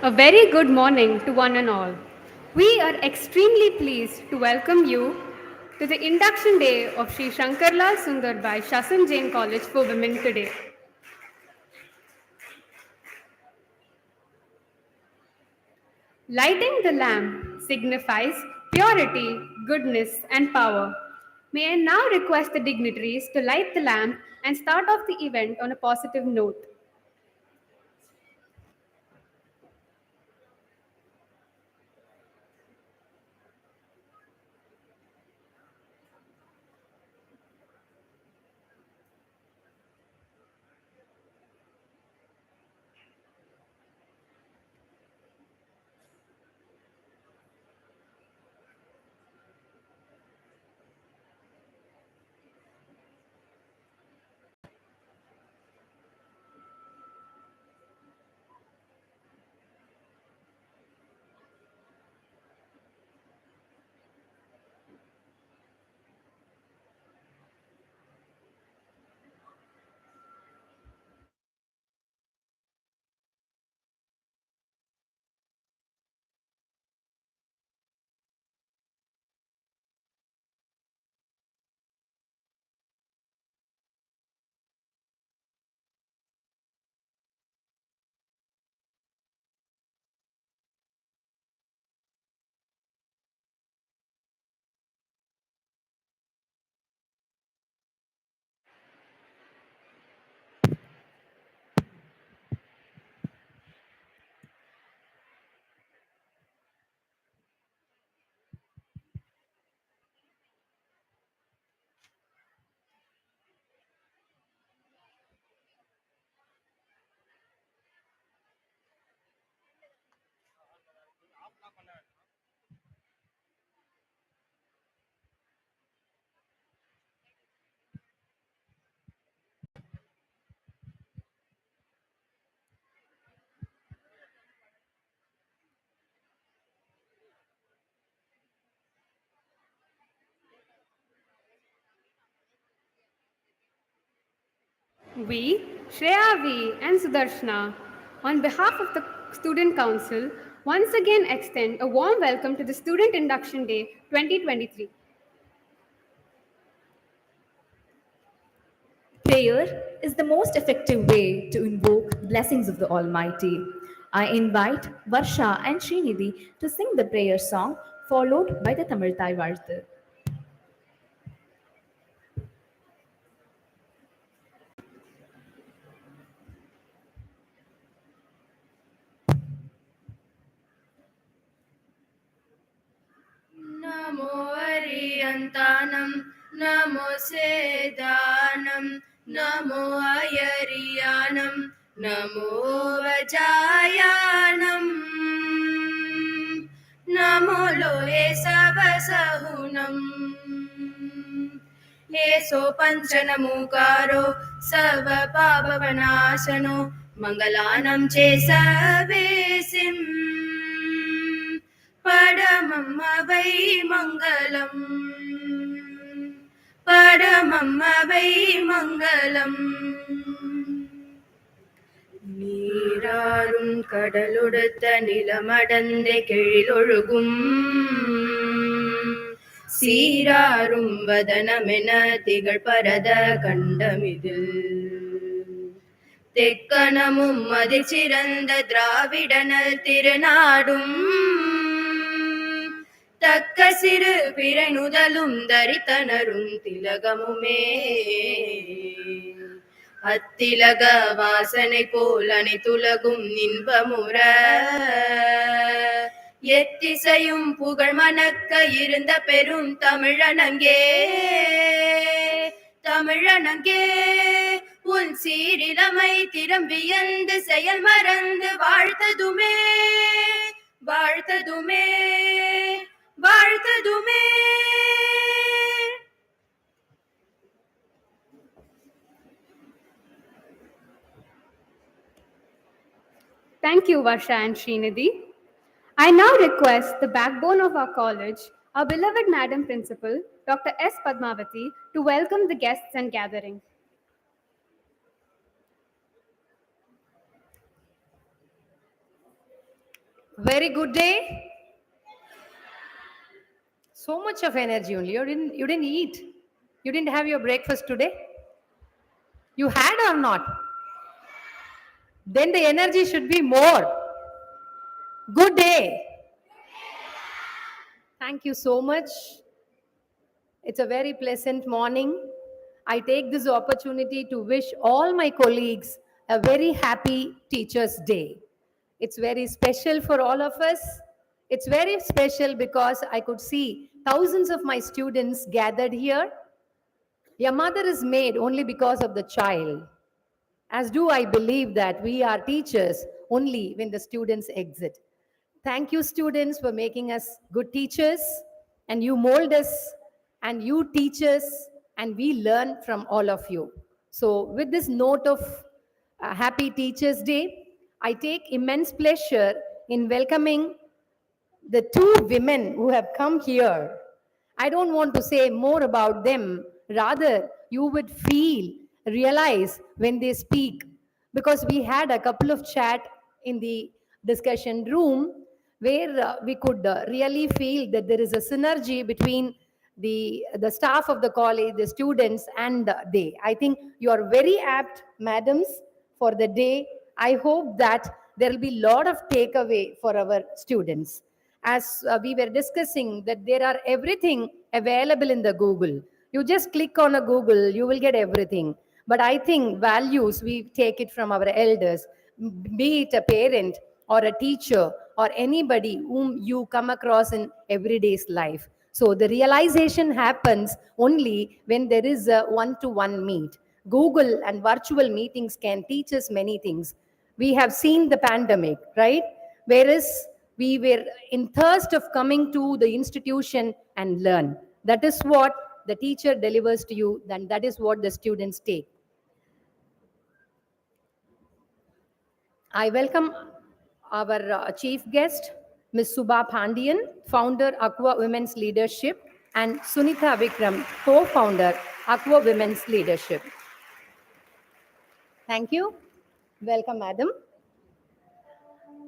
A very good morning to one and all. We are extremely pleased to welcome you to the induction day of Sri Shankarlal Sundarbai Shasan Jain College for Women today. Lighting the lamp signifies purity, goodness, and power. May I now request the dignitaries to light the lamp and start off the event on a positive note. We, Shreya V, and Sudarshana, on behalf of the Student Council, once again extend a warm welcome to the Student Induction Day 2023. Prayer is the most effective way to invoke blessings of the Almighty. I invite Varsha and Srinidhi to sing the prayer song followed by the Tamil Thai Varthu. नमो अरियन्तानं नमो सेदानं नमो अयरियानं नमो वजायानं नमो लोये सबसहुनं येसो पञ्चनमुकारो सर्वपापवनाशनो मङ्गलानं चे सर्वेसिम् परमं मङ्गलम् परमं मङ्गलम् நீராறும் கடலொடுத்த நிலமடந்தை கெழிலொழுகும் சீராறும் வதனமென திகழ் பரத கண்டமிதில் தெக்கணமும் அதிர்ச்சிறந்த திராவிடனல் திருநாடும் தக்க சிறு பிறைநுதலும் தரித்தனரும் திலகமுமே அத்திலக வாசனை போல் அனைத்துலகும் இன்பமுற எத்திசையும் புகழ் மணக்க இருந்த பெரும் தமிழனங்கே தமிழனங்கே உன் சீரிலமை திறம்பியந்து செயல் மறந்து வாழ்த்ததுமே வாழ்த்ததுமே வாழ்த்ததுமே. Thank you, Varsha and Srinidhi. I now request the backbone of our college, our beloved Madam Principal, Dr. S. Padmavati, to welcome the guests and gathering. Very good day. So much of energy only. You didn't eat. You didn't have your breakfast today. You had or not? Then the energy should be more. Good day. Thank you so much. It's a very pleasant morning. I take this opportunity to wish all my colleagues a very happy Teachers' Day. It's very special for all of us. It's very special because I could see thousands of my students gathered here. Your mother is made only because of the child. As do I believe that we are teachers only when the students exit. Thank you, students, for making us good teachers, and you mold us, and you teach us, and we learn from all of you. So, with this note of Happy Teachers' Day, I take immense pleasure in welcoming the two women who have come here. I don't want to say more about them. Rather, you would realize when they speak, because we had a couple of chat in the discussion room where we could really feel that there is a synergy between the staff of the college, the students, and they. I think you are very apt, madams, for the day. I hope that there will be a lot of takeaway for our students. As we were discussing, that there are everything available in the Google. You just click on a Google, you will get everything. But I think values, we take it from our elders, be it a parent or a teacher or anybody whom you come across in everyday's life. So the realization happens only when there is a one-to-one meet. Google and virtual meetings can teach us many things. We have seen the pandemic, right? Whereas we were in thirst of coming to the institution and learn. That is what the teacher delivers to you, then that is what the students take. I welcome our chief guest, Ms. Subha Pandian, founder Aqua Women's Leadership, and Sunitha Vikram, co-founder Aqua Women's Leadership. Thank you. Welcome, madam.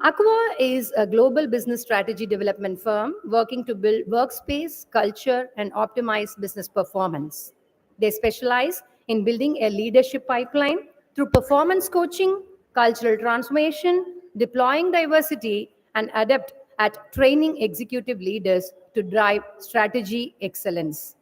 Aqua is a global business strategy development firm working to build workspace, culture, and optimize business performance. They specialize in building a leadership pipeline through performance coaching, cultural transformation, deploying diversity, and adapt at training executive leaders to drive strategy excellence.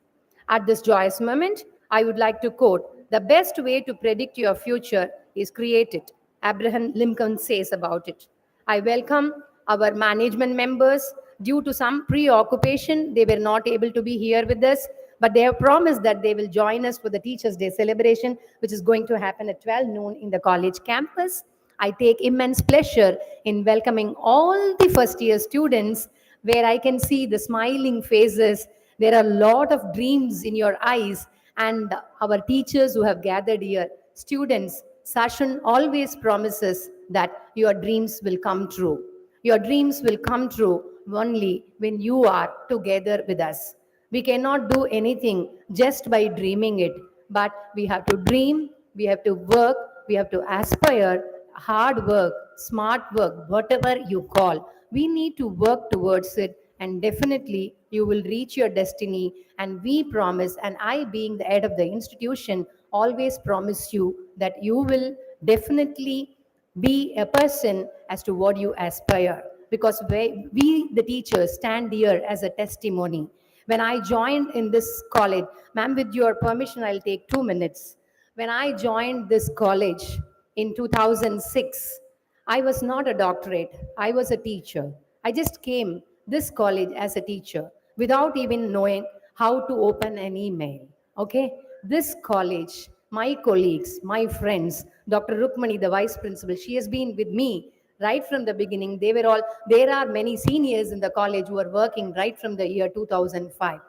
At this joyous moment, I would like to quote, "The best way to predict your future is create it." Abraham Lincoln says about it. I welcome our management members. Due to some preoccupation, they were not able to be here with us, but they have promised that they will join us for the Teachers' Day celebration, which is going to happen at 12 noon in the college campus. I take immense pleasure in welcoming all the first year students, where I can see the smiling faces. There are a lot of dreams in your eyes, and our teachers who have gathered here. Students, Sashan always promises that your dreams will come true. Your dreams will come true only when you are together with us. We cannot do anything just by dreaming it, but we have to dream, we have to work, we have to aspire, hard work, smart work, whatever you call. We need to work towards it, and definitely you will reach your destiny. And we promise, and I, being the head of the institution, always promise you that you will definitely be a person as to what you aspire, because we the teachers stand here as a testimony. When I joined in this college, ma'am, with your permission, I'll take 2 minutes. When I joined this college in 2006, I was not a doctorate, I was a teacher. I just came this college as a teacher without even knowing how to open an email. Okay? This college, my colleagues, my friends, Dr. Rukmani, the vice principal, she has been with me right from the beginning. There are many seniors in the college who are working right from the year 2005.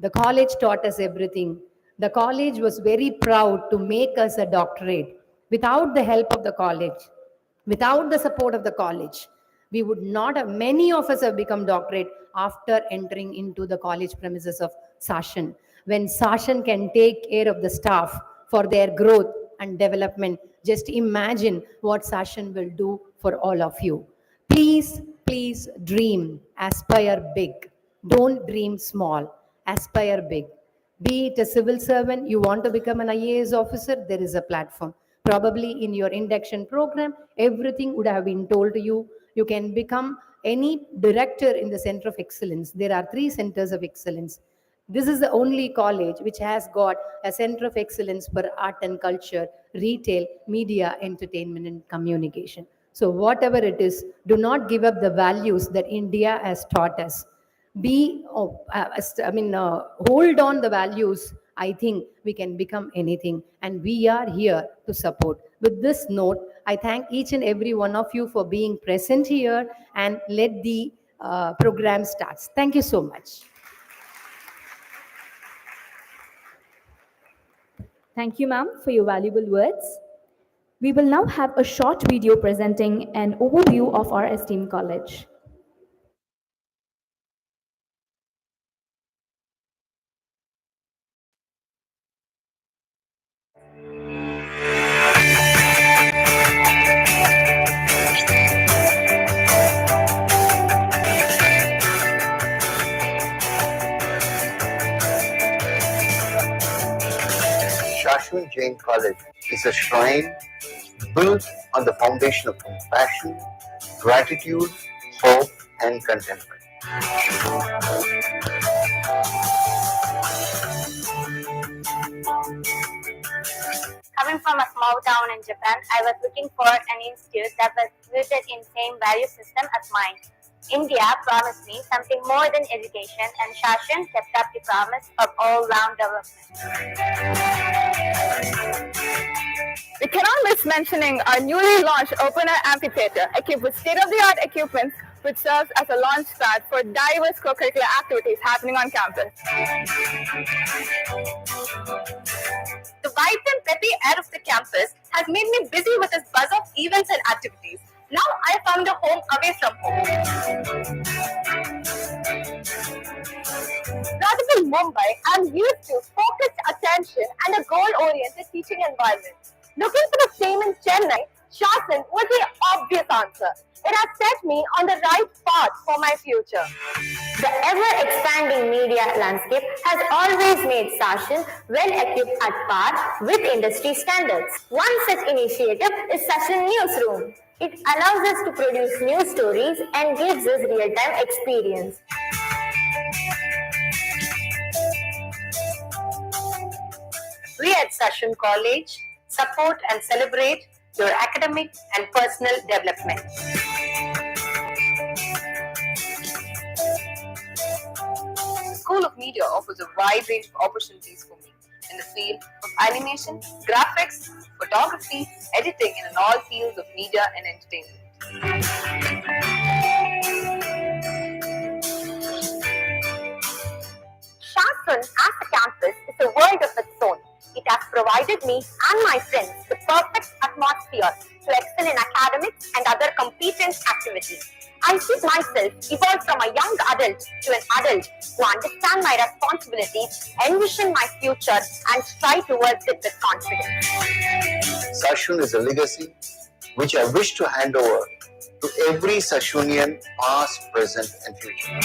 The college taught us everything. The college was very proud to make us a doctorate. Without the help of the college, without the support of the college, we would not have, many of us have become doctorate after entering into the college premises of Sashan. When Sashan can take care of the staff for their growth and development, just imagine what Sashan will do for all of you. Please, Please dream, aspire big. Don't dream small, aspire big. Be it a civil servant, you want to become an IAS officer, there is a platform. Probably in your induction program, everything would have been told to you. You can become any director in the Center of Excellence. There are three centers of excellence. This is the only college which has got a center of excellence for art and culture, retail, media, entertainment, and communication. So, whatever it is, do not give up the values that India has taught us. Hold on the values. I think we can become anything, and we are here to support. With this note, I thank each and every one of you for being present here, and let the program starts. Thank you so much. Thank you, ma'am, for your valuable words. We will now have a short video presenting an overview of our esteemed college. Shashwin Jain College is a shrine built on the foundation of compassion, gratitude, hope, and contentment. Coming from a small town in Japan, I was looking for an institute that was rooted in same value system as mine. India promised me something more than education, and Shashan kept up the promise of all-round development. We cannot miss mentioning our newly launched open-air amphitheater, equipped with state-of-the-art equipment, which serves as a launch pad for diverse co-curricular activities happening on campus. The vibrant, peppy air of the campus has made me busy with this buzz of events and activities. Now I found a home away from home. Rather than Mumbai, I'm used to focused attention and a goal-oriented teaching environment. Looking for the same in Chennai, Shasan was the obvious answer. It has set me on the right path for my future. The ever-expanding media landscape has always made Sashan well equipped at par with industry standards. One such initiative is Sashan Newsroom. It allows us to produce news stories and gives us real-time experience. We at Sashan College support and celebrate your academic and personal development. The School of Media offers a wide range of opportunities for me in the field of animation, graphics, photography, editing, and in all fields of media and entertainment. Shasan as a campus is a world of its own. It has provided me and my friends the perfect atmosphere to excel in academics and other competent activities. I see myself evolve from a young adult to an adult who understand my responsibilities, envision my future, and strive towards it with confidence. Sashun is a legacy which I wish to hand over to every Sashunian, past, present, and future.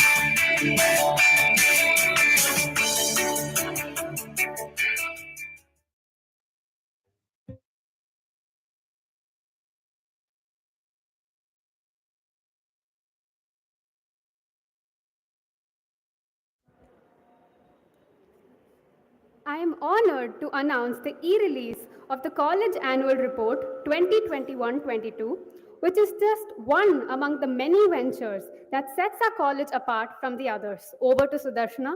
I am honored to announce the e-release of the College Annual Report 2021-22, which is just one among the many ventures that sets our college apart from the others. Over to Sudarshana.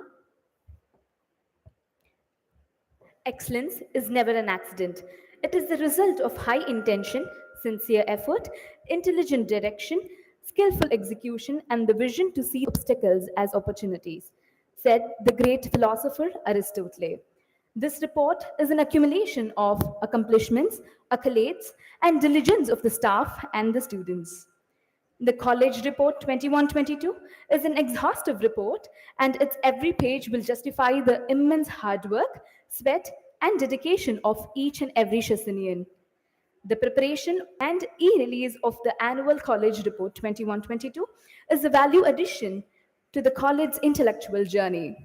Excellence is never an accident. It is the result of high intention, sincere effort, intelligent direction, skillful execution, and the vision to see obstacles as opportunities, said the great philosopher Aristotle. This report is an accumulation of accomplishments, accolades, and diligence of the staff and the students. The College Report 21-22 is an exhaustive report, and its every page will justify the immense hard work, sweat, and dedication of each and every Shasanian. The preparation and e-release of the annual college report 21-22 is a value addition to the college's intellectual journey.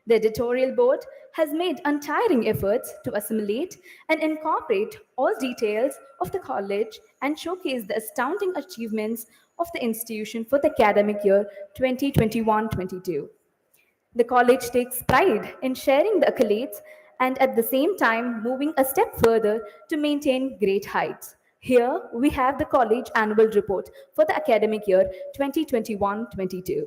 The editorial board has made untiring efforts to assimilate and incorporate all details of the college and showcase the astounding achievements of the institution for the academic year 2021-22. The college takes pride in sharing the accolades and at the same time moving a step further to maintain great heights. Here we have the college annual report for the academic year 2021-22.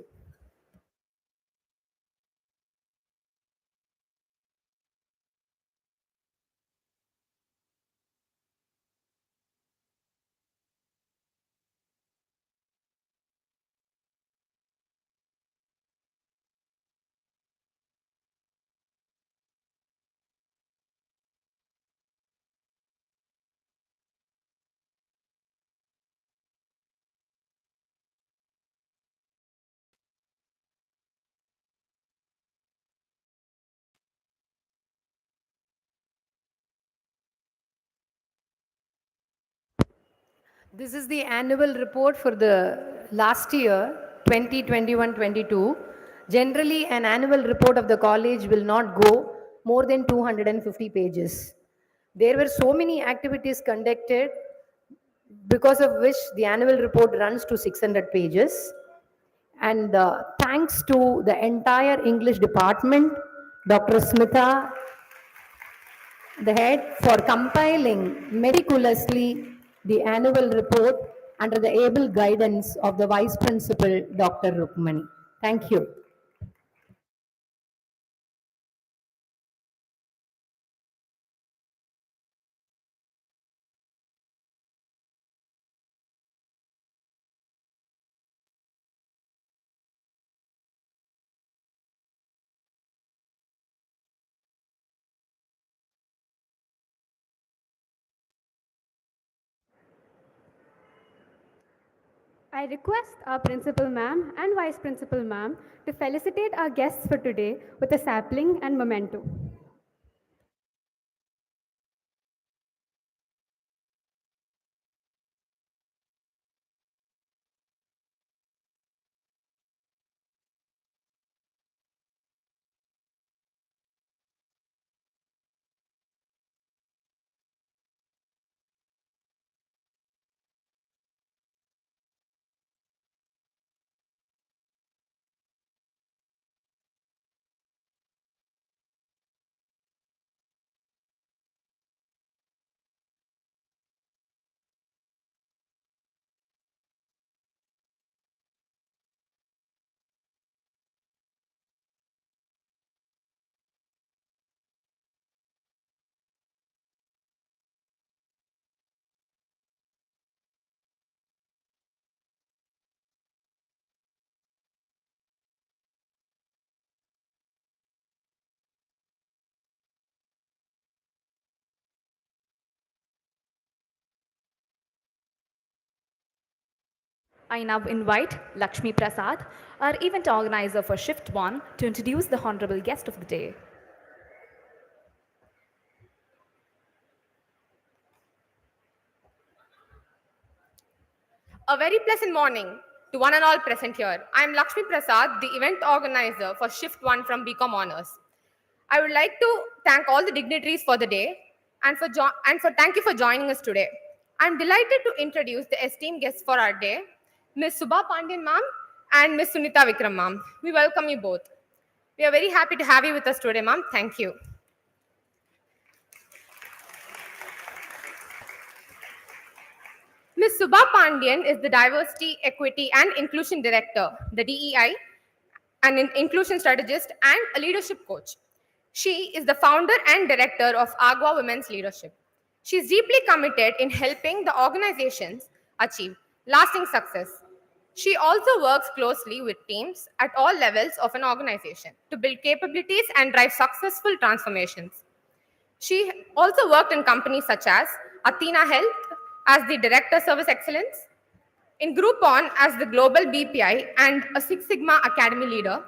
This is the annual report for the last year, 2021-22. Generally, an annual report of the college will not go more than 250 pages. There were so many activities conducted because of which the annual report runs to 600 pages. And thanks to the entire English department, Dr. Smitha, the head, for compiling meticulously the annual report under the able guidance of the Vice Principal, Dr. Rukmani. Thank you. I request our principal ma'am and vice principal ma'am to felicitate our guests for today with a sapling and memento. I now invite Lakshmi Prasad, our event organizer for Shift 1, to introduce the honorable guest of the day. A very pleasant morning to one and all present here. I am Lakshmi Prasad, the event organizer for Shift 1 from BCom Honors. I would like to thank all the dignitaries for the day and for thank you for joining us today. I am delighted to introduce the esteemed guests for our day, Ms. Subha Pandian ma'am and Ms. Sunita Vikram ma'am. We welcome you both. We are very happy to have you with us today, ma'am. Thank you. Ms. Subha Pandian is the Diversity, Equity and Inclusion Director, the DEI, an inclusion strategist, and a leadership coach. She is the founder and director of Agua Women's Leadership. She is deeply committed in helping the organizations achieve lasting success. She also works closely with teams at all levels of an organization to build capabilities and drive successful transformations. She also worked in companies such as Athena Health as the Director Service Excellence, in Groupon as the Global BPI and a Six Sigma Academy leader,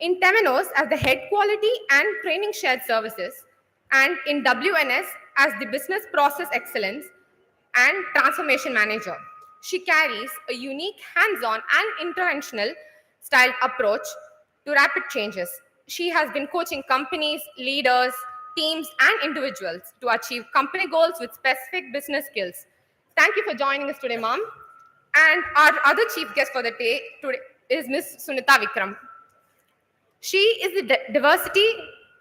in Temenos as the Head Quality and Training Shared Services, and in WNS as the Business Process Excellence and transformation manager. She carries a unique hands-on and interventional style approach to rapid changes. She has been coaching companies, leaders, teams, and individuals to achieve company goals with specific business skills. Thank you for joining us today, Mom. And our other chief guest for the day today is Ms. Sunita Vikram. She is the diversity,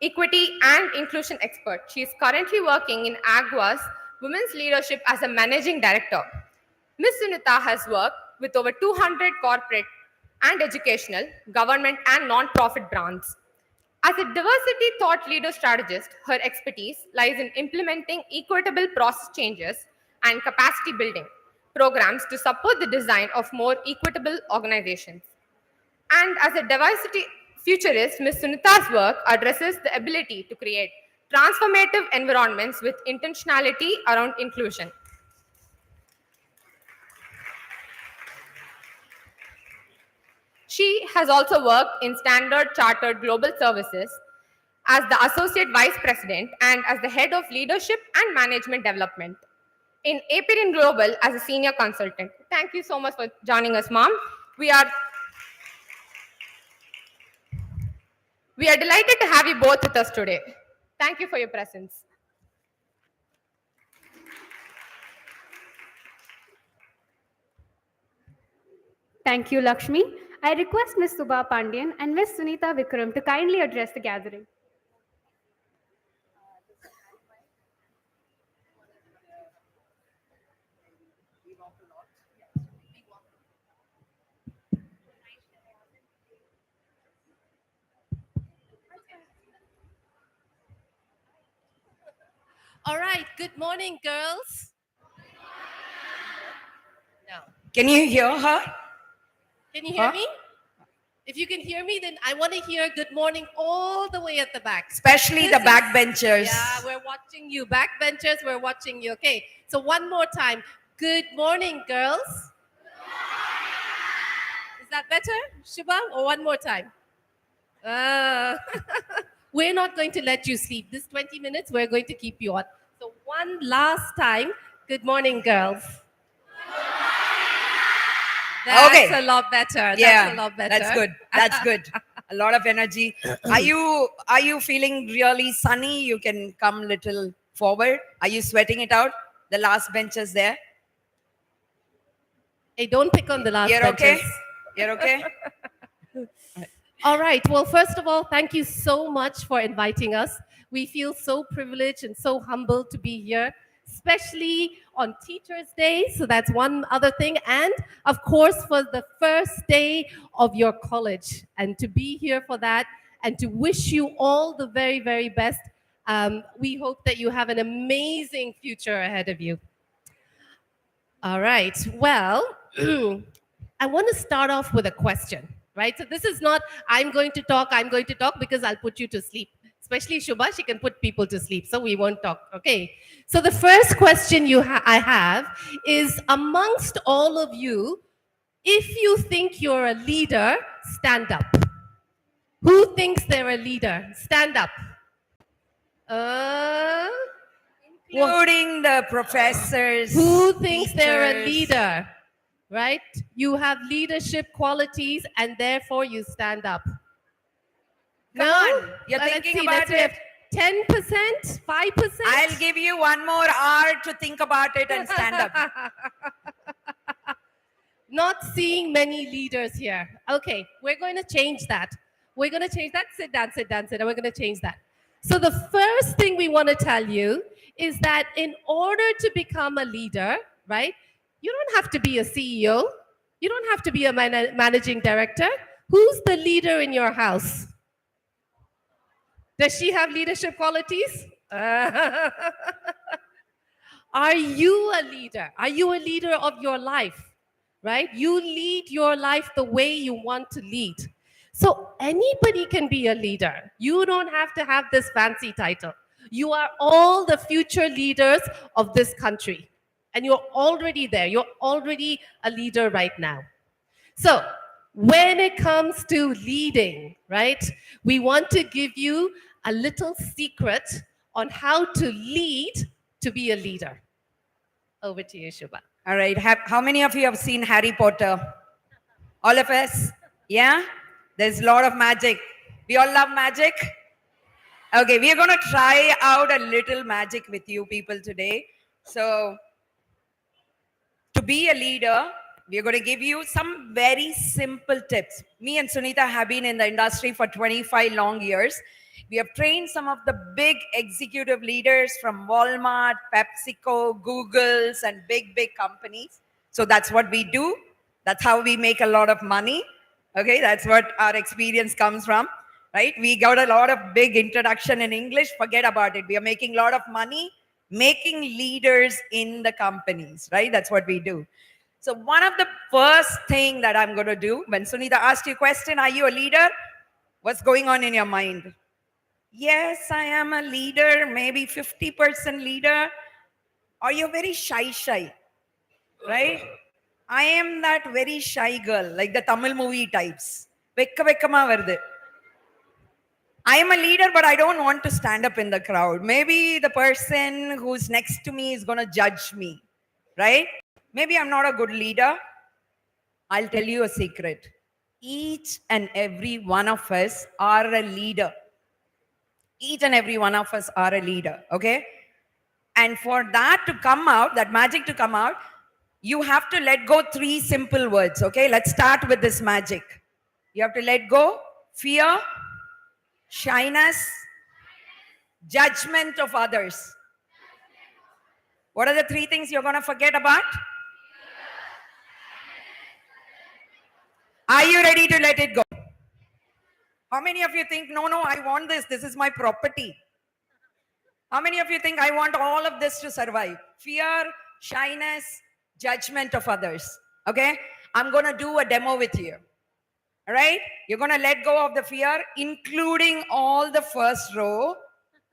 equity, and inclusion expert. She is currently working in Agua's Women's Leadership as a managing director. Ms. Sunita has worked with over 200 corporate and educational, government, and non-profit brands. As a diversity thought leader strategist, her expertise lies in implementing equitable process changes and capacity building programs to support the design of more equitable organizations. And as a diversity futurist, Ms. Sunita's work addresses the ability to create transformative environments with intentionality around inclusion. She has also worked in Standard Chartered Global Services as the Associate Vice President and as the Head of Leadership and Management Development in Aperion Global as a Senior Consultant. Thank you so much for joining us, Mom. We are delighted to have you both with us today. Thank you for your presence. Thank you, Lakshmi. I request Ms. Subha Pandian and Ms. Sunita Vikram to kindly address the gathering. All right, good morning, girls. No. Can you hear her? Can you hear me? If you can hear me, then I want to hear good morning all the way at the back. Especially the backbenchers. Yeah, we're watching you. Backbenchers, we're watching you. Okay, so one more time. Good morning, girls. Is that better, Shubha? Or one more time? We're not going to let you sleep. This 20 minutes, we're going to keep you on. So one last time. Good morning, girls. That's a lot better. That's a lot better. That's good. That's good. A lot of energy. Are you feeling really sunny? You can come little forward. Are you sweating it out? The last benches there. Hey, don't pick on the last You're benches. okay? You're okay? All right. Well, first of all, thank you so much for inviting us. We feel so privileged and so humbled to be here, especially on Teachers' Day. So that's one other thing. And of course, for the first day of your college. And to be here for that and to wish you all the very, very best. We hope that you have an amazing future ahead of you. All right. Well, I want to start off with a question. Right? So this is not, I'm going to talk, because I'll put you to sleep. Especially Shubha, she can put people to sleep, so we won't talk, okay? So the first question I have is, amongst all of you, if you think you're a leader, stand up. Who thinks they're a leader? Stand up. Including the professors. Who thinks they're a teachers. leader? Right? You have leadership qualities and therefore you stand up. Come on. You're thinking about it. 10%? 5%? I'll give you one more hour to think about it and stand up. Not seeing many leaders here. Okay, we're going to change that. We're going to change that. Sit down. We're going to change that. So the first thing we want to tell you is that in order to become a leader, right, you don't have to be a CEO. You don't have to be a managing director. Who's the leader in your house? Does she have leadership qualities? Are you a leader? Are you a leader of your life? Right? You lead your life the way you want to lead. So anybody can be a leader. You don't have to have this fancy title. You are all the future leaders of this country. And you're already there. You're already a leader right now. So when it comes to leading, right, we want to give you a little secret on how to lead to be a leader. Over to you, Shubha. All right. How many of you have seen Harry Potter? All of us? Yeah? There's a lot of magic. We all love magic? Okay, we are going to try out a little magic with you people today. So, to be a leader, we are going to give you some very simple tips. Me and Sunita have been in the industry for 25 long years. We have trained some of the big executive leaders from Walmart, PepsiCo, Google's, and big companies. So that's what we do. That's how we make a lot of money. Okay, that's what our experience comes from, right? We got a lot of big introduction in English. Forget about it. We are making a lot of money making leaders in the companies, right? That's what we do. So one of the first thing that I'm going to do, when Sunita asked you a question, are you a leader? What's going on in your mind? Yes, I am a leader, maybe 50% leader. Or you're very shy, right? I am that very shy girl, like the Tamil movie types. Vekkama varudhu. I am a leader, but I don't want to stand up in the crowd. Maybe the person who's next to me is going to judge me, right? Maybe I'm not a good leader. I'll tell you a secret. Each and every one of us are a leader. Each and every one of us are a leader, okay? And for that to come out, that magic to come out, you have to let go 3 simple words, okay? Let's start with this magic. You have to let go fear, shyness, judgment of others. What are the 3 things you're going to forget about? Are you ready to let it go? How many of you think, no, I want this. This is my property. How many of you think I want all of this to survive? Fear, shyness, judgment of others. Okay? I'm going to do a demo with you. All right? You're going to let go of the fear, including all the first row.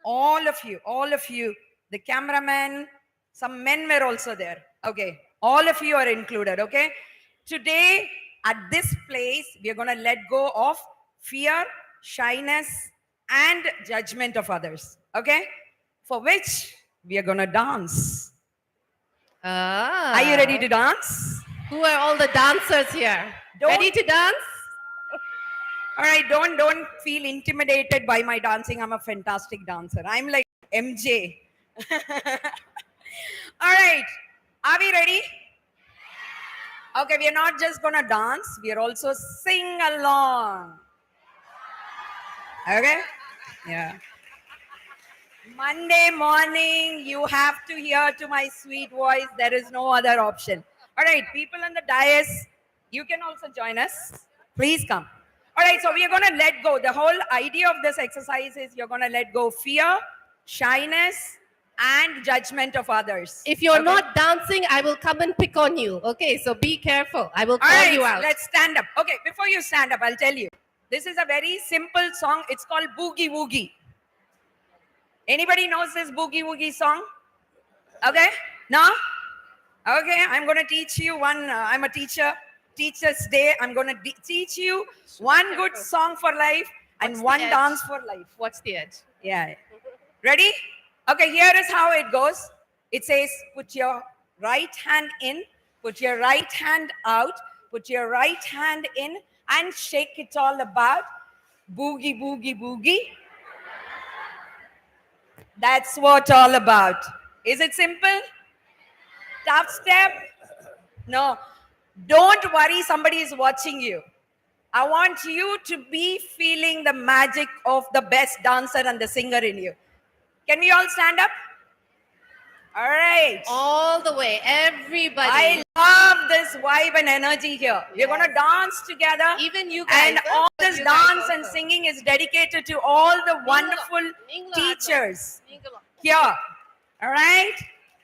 All of you. The cameraman, some men were also there. Okay? All of you are included. Okay? Today, at this place, we are going to let go of fear, shyness, and judgment of others. Okay? For which we are going to dance. Ah. Are you ready to dance? Who are all the dancers here? Ready to dance? All right, don't feel intimidated by my dancing. I'm a fantastic dancer. I'm like MJ. All right, are we ready? Okay, we are not just going to dance. We are also sing along. Okay? Yeah. Monday morning, you have to hear to my sweet voice. There is no other option. All right, people on the dais, you can also join us. Please come. All right, so we are going to let go. The whole idea of this exercise is you're going to let go fear, shyness, and judgment of others. If you're not dancing, I will come and pick on you. Okay, so be careful. I will call you out. Let's stand up. Okay, before you stand up, I'll tell you. This is a very simple song. It's called Boogie Woogie. Anybody knows this Boogie Woogie song? Okay? No? Okay, I'm going to teach you one. I'm a teacher. Teacher's Day. I'm going to teach you one good song for life and one dance for life. What's the edge? Yeah. Ready? Okay, here is how it goes. It says, put your right hand in, put your right hand out, put your right hand in, and shake it all about. Boogie, boogie, boogie. That's what all about. Is it simple? Tough step? No. Don't worry, somebody is watching you. I want you to be feeling the magic of the best dancer and the singer in you. Can we all stand up? All right. All the way, everybody. I love this vibe and energy here. We're going to dance together. Even you guys. And all this dance and singing is dedicated to all the wonderful teachers here. All right?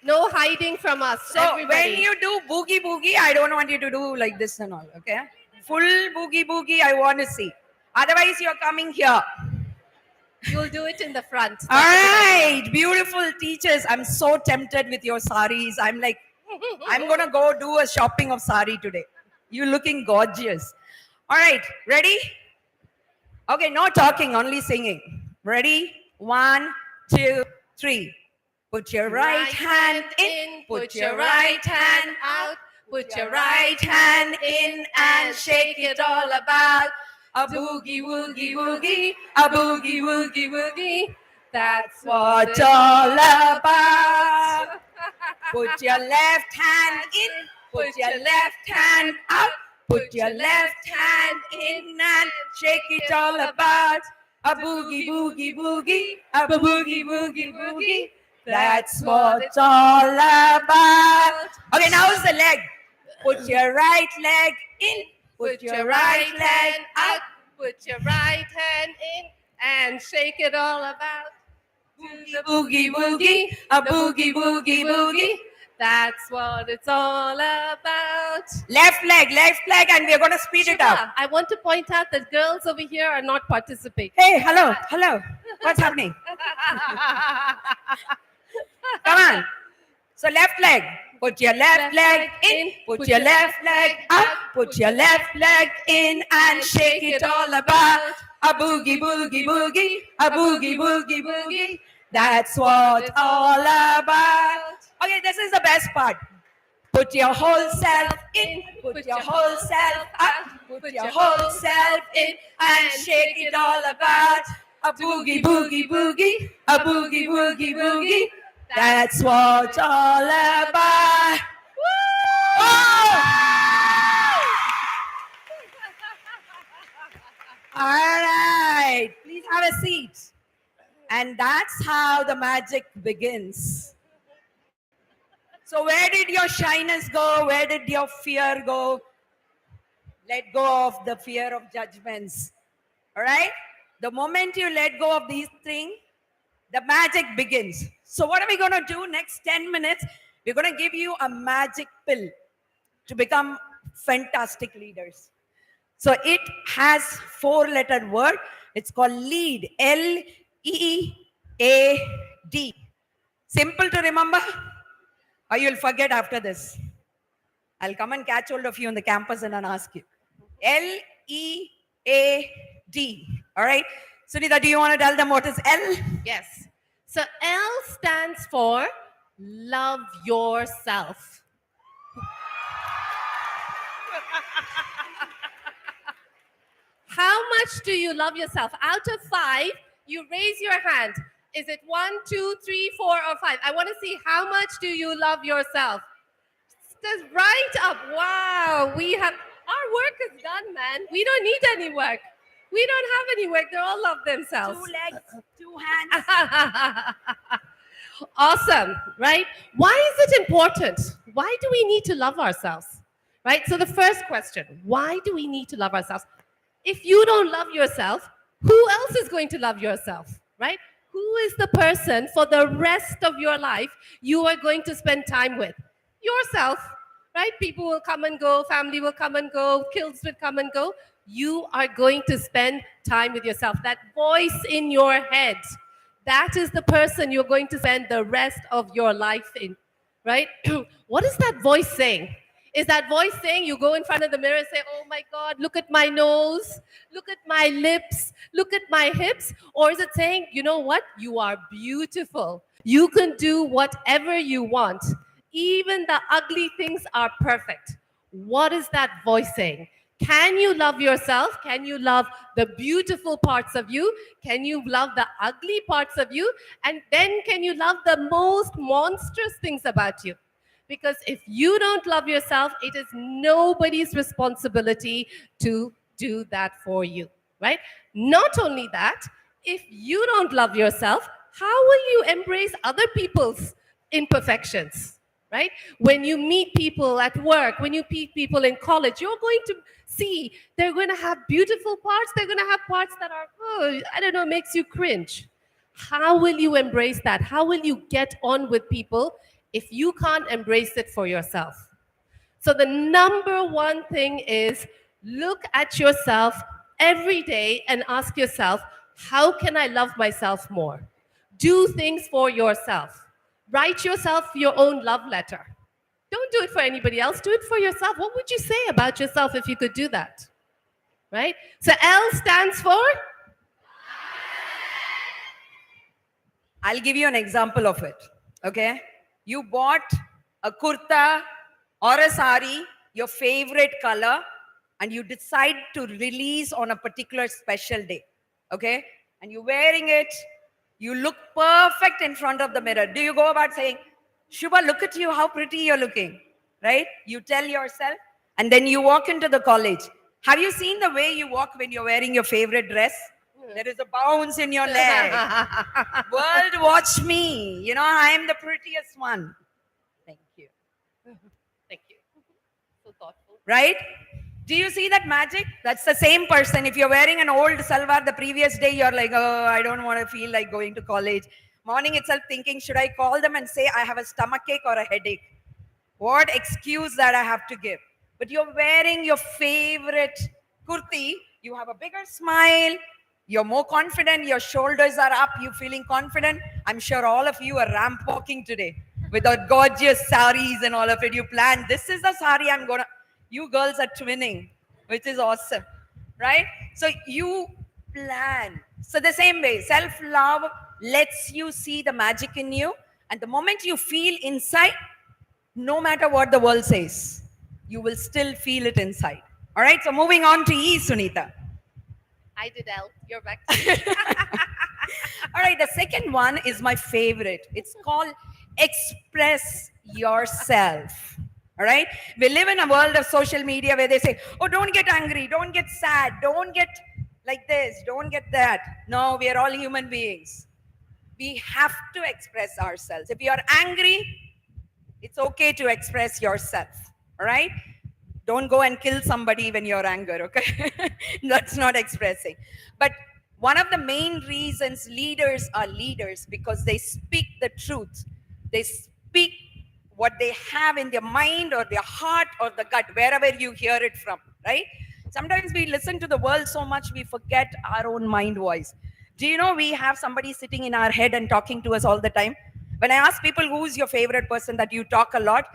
No hiding from us. So everybody. when you do boogie boogie, I don't want you to do like this and all, okay? Full boogie boogie, I want to see. Otherwise, you're coming here. You'll do it in the front. All right, beautiful teachers. I'm so tempted with your saris. I'm like, I'm going to go do a shopping of sari today. You're looking gorgeous. All right, ready? Okay, no talking, only singing. Ready? 1, 2, 3. Put your right hand in, put your right hand out, put your right hand in and shake it all about. A boogie woogie woogie, a boogie woogie woogie. That's what it's all about. Put your left hand in, put your left hand out, put your left hand in and shake it all about. A boogie boogie boogie, a boogie boogie boogie. That's what it's all about. Okay, now it's the leg. Put your right leg in, put your right leg out, Put your right hand in and shake it all about. boogie boogie, a boogie boogie boogie. That's what it's all about. Left leg, and we're going to speed it up. I want to point out that girls over here are not participating. Hey, hello. What's happening? Come on. So left leg. Put your left leg in, put your left leg out, put your left leg in and shake it all about. A boogie boogie boogie, a boogie boogie boogie. That's what it's all about. Okay, this is the best part. Put your whole self in, put your whole self out, put your whole self in and shake it all about. A boogie boogie boogie, a boogie boogie boogie. That's what it's all about. All right, please have a seat. And that's how the magic begins. So where did your shyness go? Where did your fear go? Let go of the fear of judgments. All right? The moment you let go of these things, the magic begins. So what are we going to do next 10 minutes? We're going to give you a magic pill to become fantastic leaders. So it has 4-letter word. It's called LEAD. L-E-A-D. Simple to remember, or you'll forget after this. I'll come and catch hold of you on the campus and I'll ask you. L-E-A-D. All right? Sunita, do you want to tell them what is L? Yes. So L stands for love yourself. How much do you love yourself? Out of 5, you raise your hand. Is it 1, 2, 3, 4, or 5? I want to see how much do you love yourself. Just right up. Wow, our work is done, man. We don't need any work. We don't have any work. They all love themselves. 2 legs, 2 hands. Awesome, right? Why is it important? Why do we need to love ourselves? Right? So the first question, why do we need to love ourselves? If you don't love yourself, who else is going to love yourself? Right? Who is the person for the rest of your life you are going to spend time with? Yourself, right? People will come and go, family will come and go, kids will come and go. You are going to spend time with yourself. That voice in your head, that is the person you're going to spend the rest of your life in, right? What is that voice saying? Is that voice saying you go in front of the mirror and say, oh my God, look at my nose, look at my lips, look at my hips? Or is it saying, you know what? You are beautiful. You can do whatever you want. Even the ugly things are perfect. What is that voice saying? Can you love yourself? Can you love the beautiful parts of you? Can you love the ugly parts of you? And then can you love the most monstrous things about you? Because if you don't love yourself, it is nobody's responsibility to do that for you, right? Not only that, if you don't love yourself, how will you embrace other people's imperfections, right? When you meet people at work, when you meet people in college, you're going to see they're going to have beautiful parts. They're going to have parts that are, makes you cringe. How will you embrace that? How will you get on with people if you can't embrace it for yourself? So the number one thing is look at yourself every day and ask yourself, how can I love myself more? Do things for yourself. Write yourself your own love letter. Don't do it for anybody else. Do it for yourself. What would you say about yourself if you could do that? Right? So L stands for? I'll give you an example of it. Okay? You bought a kurta or a sari, your favorite color, and you decide to release on a particular special day. Okay? And you're wearing it, you look perfect in front of the mirror. Do you go about saying, Shubha, look at you, how pretty you're looking? Right? You tell yourself, and then you walk into the college. Have you seen the way you walk when you're wearing your favorite dress? There is a bounce in your leg. World, watch me. You know, I am the prettiest one. Thank you. Thank you. So thoughtful. Right? Do you see that magic? That's the same person. If you're wearing an old salwar the previous day, you're like, oh, I don't want to feel like going to college. Morning itself thinking, should I call them and say I have a stomachache or a headache? What excuse that I have to give? But you're wearing your favorite kurti, you have a bigger smile, you're more confident, your shoulders are up, you're feeling confident. I'm sure all of you are ramp walking today with our gorgeous saris and all of it. You planned, this is the sari I'm gonna, you girls are twinning, which is awesome, right? So you plan. So the same way, self-love lets you see the magic in you. And the moment you feel inside, no matter what the world says, you will still feel it inside. All right, so moving on to E, Sunita. I did L. You're back. All right, the second one is my favorite. It's called express yourself. All right, we live in a world of social media where they say, oh, don't get angry, don't get sad, don't get like this, don't get that. No, we are all human beings. We have to express ourselves. If you are angry, it's okay to express yourself. All right, don't go and kill somebody when you're angry, okay? That's not expressing. But one of the main reasons leaders are leaders because they speak the truth. They speak what they have in their mind or their heart or the gut, wherever you hear it from, right? Sometimes we listen to the world so much we forget our own mind voice. Do you know we have somebody sitting in our head and talking to us all the time? When I ask people who's your favorite person that you talk a lot,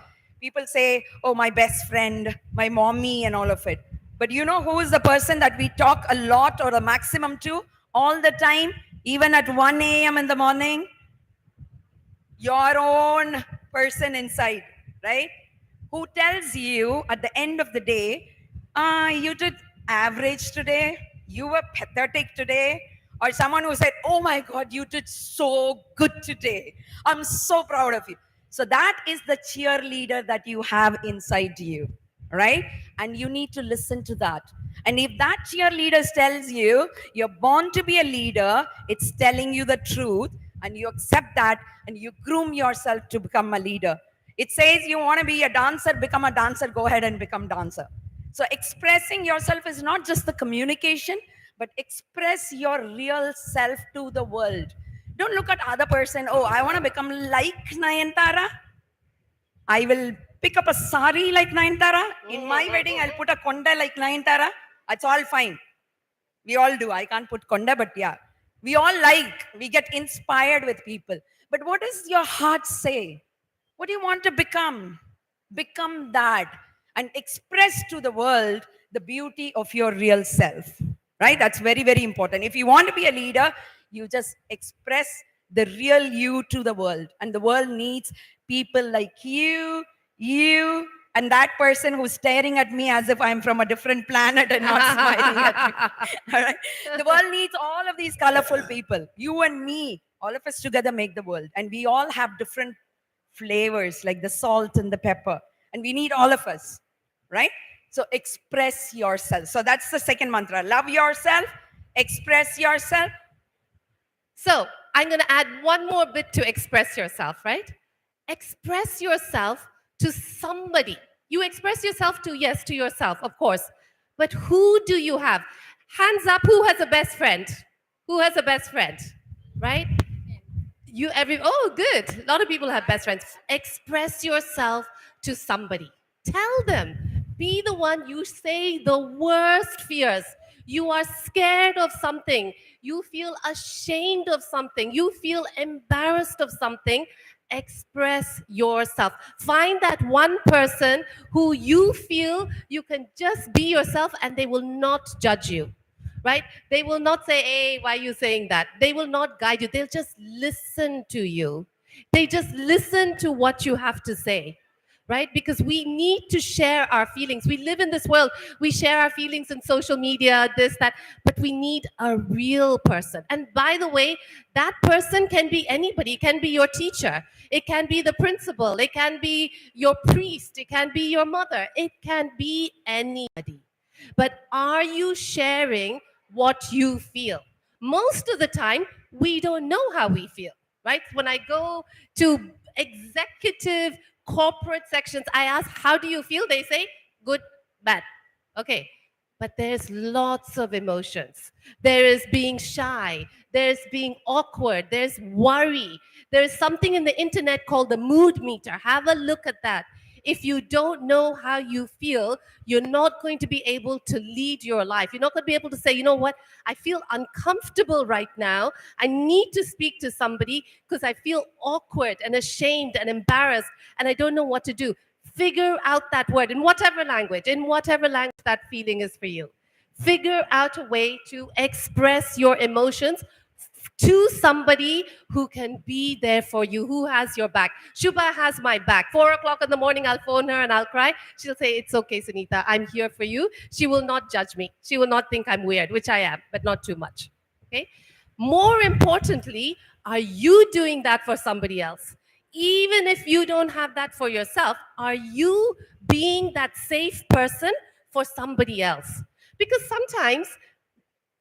people say, oh, my best friend, my mommy, and all of it. But you know who is the person that we talk a lot or the maximum to all the time, even at 1 a.m. in the morning? Your own person inside, right? Who tells you at the end of the day, you did average today, you were pathetic today, or someone who said, oh my God, you did so good today. I'm so proud of you. So that is the cheerleader that you have inside you, right? And you need to listen to that. And if that cheerleader tells you you're born to be a leader, it's telling you the truth, and you accept that and you groom yourself to become a leader. It says you want to be a dancer, become a dancer, go ahead and become dancer. So expressing yourself is not just the communication, but express your real self to the world. Don't look at other person, oh, I want to become like Nayantara. I will pick up a sari like Nayantara. In my wedding, I'll put a konda like Nayantara. It's all fine. We all do. I can't put konda, but yeah. We all we get inspired with people. But what does your heart say? What do you want to become? Become that and express to the world the beauty of your real self, right? That's very, very important. If you want to be a leader, you just express the real you to the world. And the world needs people like you, and that person who's staring at me as if I'm from a different planet and not smiling at me. All right? The world needs all of these colorful people. You and me, all of us together make the world. And we all have different flavors like the salt and the pepper. And we need all of us, right? So express yourself. So that's the second mantra. Love yourself, express yourself. So I'm going to add one more bit to express yourself, right? Express yourself to somebody. You express yourself to, yes, to yourself, of course. But who do you have? Hands up, who has a best friend? Who has a best friend, right? Oh, good. A lot of people have best friends. Express yourself to somebody. Tell them. Be the one. You say the worst fears. You are scared of something. You feel ashamed of something. You feel embarrassed of something. Express yourself. Find that one person who you feel you can just be yourself and they will not judge you. Right? They will not say, hey, why are you saying that? They will not guide you. They'll just listen to you. They just listen to what you have to say, right? Because we need to share our feelings. We live in this world, we share our feelings in social media, this, that, but we need a real person. And by the way, that person can be anybody. It can be your teacher, it can be the principal, it can be your priest, it can be your mother, it can be anybody. But are you sharing what you feel? Most of the time, we don't know how we feel, right? When I go to executive corporate sections, I ask, how do you feel? They say, good, bad. Okay. But there's lots of emotions. There is being shy. There's being awkward. There's worry. There is something in the internet called the mood meter. Have a look at that. If you don't know how you feel, you're not going to be able to lead your life. You're not going to be able to say, you know what, I feel uncomfortable right now. I need to speak to somebody because I feel awkward and ashamed and embarrassed and I don't know what to do. Figure out that word in whatever language that feeling is for you. Figure out a way to express your emotions to somebody who can be there for you, who has your back. Shubha has my back. 4 o'clock in the morning, I'll phone her and I'll cry. She'll say, it's okay, Sunita, I'm here for you. She will not judge me. She will not think I'm weird, which I am, but not too much. Okay? More importantly, are you doing that for somebody else? Even if you don't have that for yourself, are you being that safe person for somebody else? Because sometimes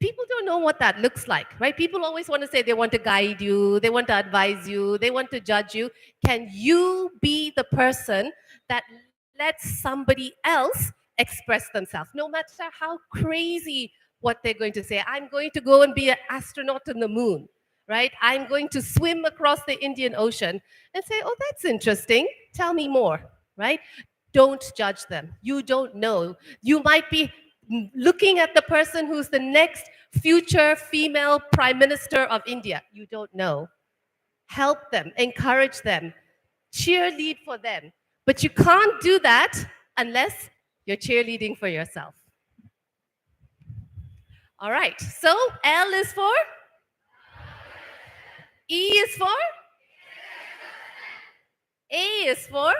people don't know what that looks like, right? People always want to say they want to guide you, they want to advise you, they want to judge you. Can you be the person that lets somebody else express themselves, no matter how crazy what they're going to say? I'm going to go and be an astronaut on the moon, right? I'm going to swim across the Indian Ocean and say, oh, that's interesting. Tell me more, right? Don't judge them. You don't know. You might be looking at the person who's the next future female prime minister of India. You don't know. Help them, encourage them, cheerlead for them. But you can't do that unless you're cheerleading for yourself. All right, so L is for? E is for? A is for?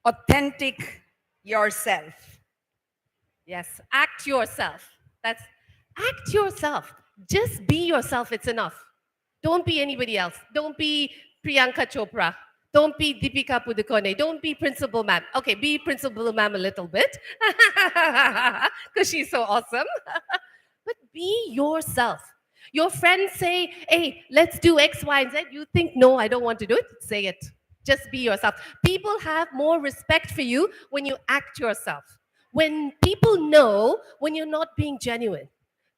Authentic yourself. Yes, act yourself. That's act yourself. Just be yourself, it's enough. Don't be anybody else. Don't be Priyanka Chopra. Don't be Deepika Padukone. Don't be Principal Ma'am. Okay, be Principal Ma'am a little bit because she's so awesome. But be yourself. Your friends say, hey, let's do X, Y, and Z. You think, no, I don't want to do it. Say it. Just be yourself. People have more respect for you when you act yourself. When people know when you're not being genuine.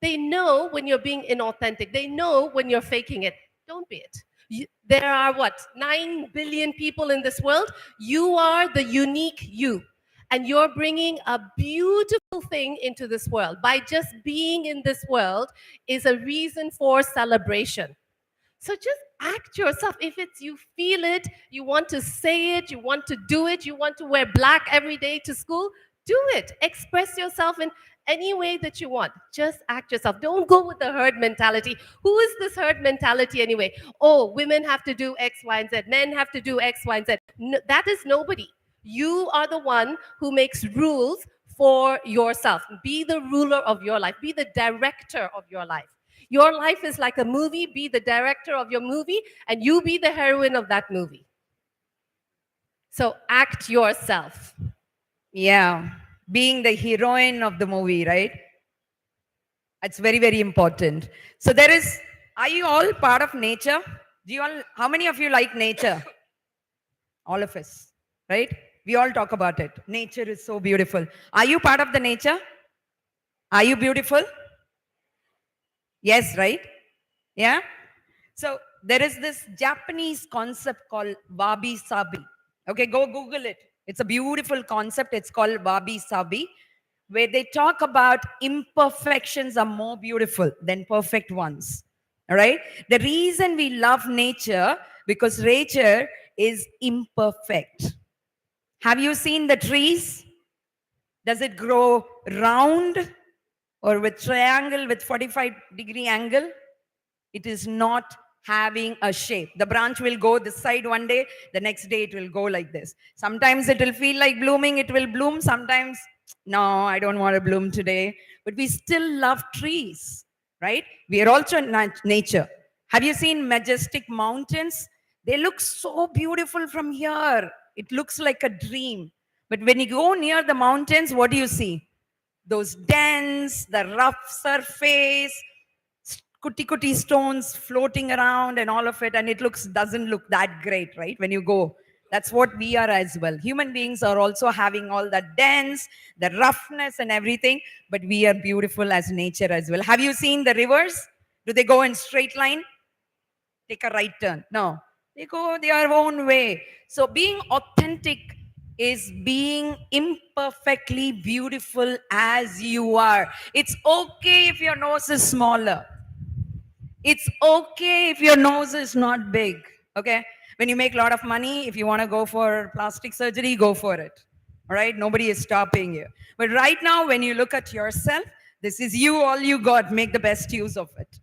They know when you're being inauthentic. They know when you're faking it. Don't be it. There are what, 9 billion people in this world? You are the unique you. And you're bringing a beautiful thing into this world. By just being in this world is a reason for celebration. So just act yourself. If it's you feel it, you want to say it, you want to do it, you want to wear black every day to school, do it. Express yourself in any way that you want. Just act yourself. Don't go with the herd mentality. Who is this herd mentality anyway? Oh, women have to do X, Y, and Z. Men have to do X, Y, and Z. No, that is nobody. You are the one who makes rules for yourself. Be the ruler of your life. Be the director of your life. Your life is like a movie. Be the director of your movie, and you be the heroine of that movie. So act yourself. Yeah, being the heroine of the movie, right? It's very, very important. So are you all part of nature? How many of you like nature? All of us, right? We all talk about it. Nature is so beautiful. Are you part of the nature? Are you beautiful? Yes, right? Yeah? So there is this Japanese concept called wabi sabi. Okay, go Google it. It's a beautiful concept. It's called wabi sabi, where they talk about imperfections are more beautiful than perfect ones. All right? The reason we love nature, because nature is imperfect. Have you seen the trees? Does it grow round or with triangle with 45-degree angle? It is not having a shape. The branch will go this side one day, the next day it will go like this. Sometimes it will feel like blooming, it will bloom. Sometimes, no, I don't want to bloom today. But we still love trees, right? We are also nature. Have you seen majestic mountains? They look so beautiful from here. It looks like a dream. But when you go near the mountains, what do you see? Those dens, the rough surface, kuti stones floating around and all of it, and it doesn't look that great, right? When you go, that's what we are as well. Human beings are also having all the dens, the roughness and everything, but we are beautiful as nature as well. Have you seen the rivers? Do they go in straight line? Take a right turn? No, they go their own way. So being authentic is being imperfectly beautiful as you are. It's okay if your nose is smaller. It's okay if your nose is not big, okay? When you make a lot of money, if you want to go for plastic surgery, go for it, all right? Nobody is stopping you. But right now, when you look at yourself, this is you, all you got. Make the best use of it,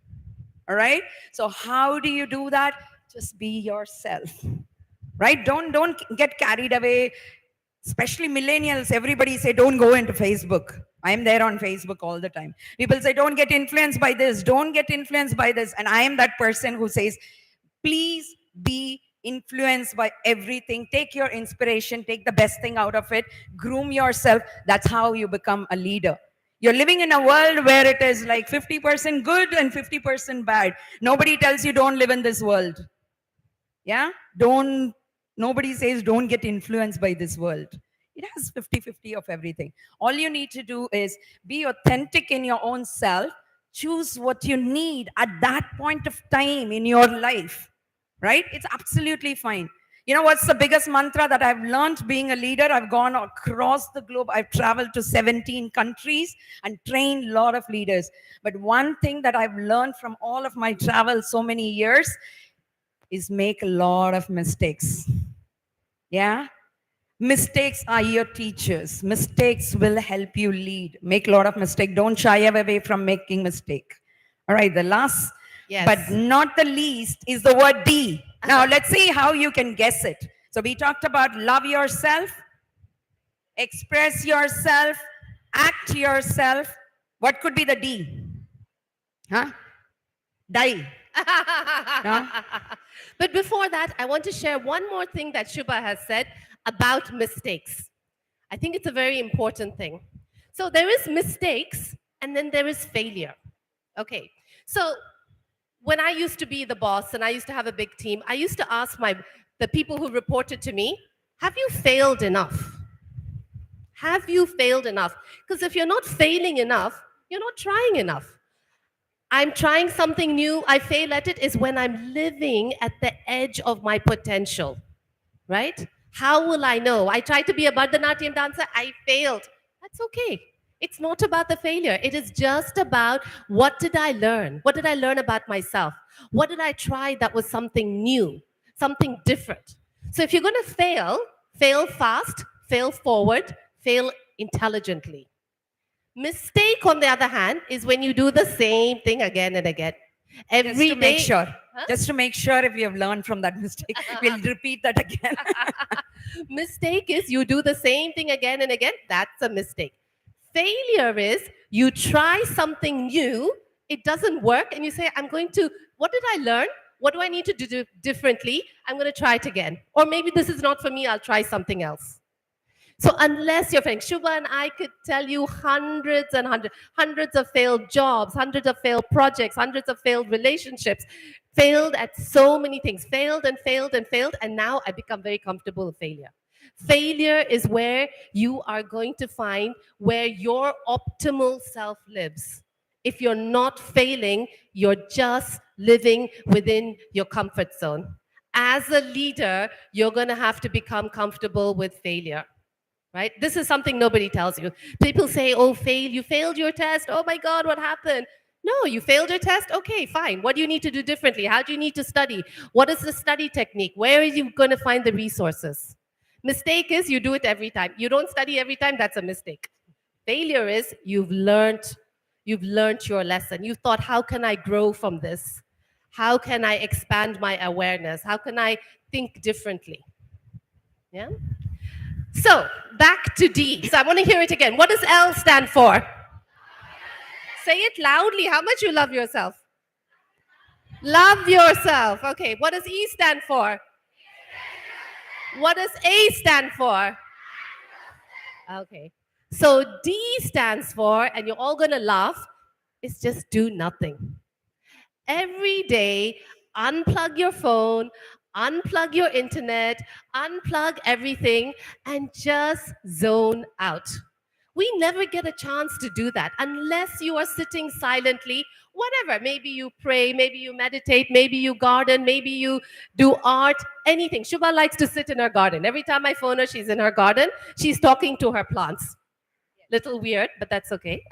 all right? So how do you do that? Just be yourself, right? Don't get carried away. Especially millennials, everybody say, don't go into Facebook. I'm there on Facebook all the time. People say, don't get influenced by this, don't get influenced by this. And I am that person who says, please be influenced by everything. Take your inspiration, take the best thing out of it, groom yourself. That's how you become a leader. You're living in a world where it is like 50% good and 50% bad. Nobody tells you don't live in this world. Yeah? Nobody says don't get influenced by this world. It has 50-50 of everything. All you need to do is be authentic in your own self. Choose what you need at that point of time in your life, right? It's absolutely fine. You know what's the biggest mantra that I've learned being a leader? I've gone across the globe. I've traveled to 17 countries and trained a lot of leaders. But one thing that I've learned from all of my travels so many years is make a lot of mistakes. Yeah? Mistakes are your teachers. Mistakes will help you lead. Make a lot of mistakes. Don't shy away from making mistake. All right, the last, Yes. but not the least, is the word D. Now, let's see how you can guess it. So we talked about love yourself, express yourself, act yourself. What could be the D? Huh? Die. No? But before that, I want to share one more thing that Shubha has said about mistakes. I think it's a very important thing. So there is mistakes and then there is failure. Okay. So when I used to be the boss and I used to have a big team, I used to ask the people who reported to me, have you failed enough? Have you failed enough? Because if you're not failing enough, you're not trying enough. I'm trying something new, I fail at it, is when I'm living at the edge of my potential, right? How will I know? I tried to be a Bharatanatyam dancer, I failed. That's okay. It's not about the failure. It is just about what did I learn? What did I learn about myself? What did I try that was something new, something different? So if you're going to fail, fail fast, fail forward, fail intelligently. Mistake, on the other hand, is when you do the same thing again and again. Every Just to day. make sure. Just to make sure if you have learned from that mistake, we'll repeat that again. Mistake is you do the same thing again and again. That's a mistake. Failure is you try something new, it doesn't work, and you say, what did I learn? What do I need to do differently? I'm going to try it again. Or maybe this is not for me, I'll try something else. So unless you're failing, Shubha and I could tell you hundreds and hundreds of failed jobs, hundreds of failed projects, hundreds of failed relationships, failed at so many things, failed and failed and failed, and now I become very comfortable with failure. Failure is where you are going to find where your optimal self lives. If you're not failing, you're just living within your comfort zone. As a leader, you're going to have to become comfortable with failure. Right? This is something nobody tells you. People say, oh, you failed your test. Oh my God, what happened? No, you failed your test? Okay, fine. What do you need to do differently? How do you need to study? What is the study technique? Where are you going to find the resources? Mistake is you do it every time. You don't study every time, that's a mistake. Failure is you've learned your lesson. You thought, how can I grow from this? How can I expand my awareness? How can I think differently? Yeah. So back to D. So I want to hear it again. What does L stand for? Say it loudly. How much you love yourself? Love yourself. Okay. What does E stand for? What does A stand for? Okay. So D stands for, and you're all going to laugh, is just do nothing. Every day, unplug your phone, unplug your internet, unplug everything, and just zone out. We never get a chance to do that unless you are sitting silently, whatever. Maybe you pray, maybe you meditate, maybe you garden, maybe you do art, anything. Shubha likes to sit in her garden. Every time I phone her, she's in her garden. She's talking to her plants. Little weird, but that's okay.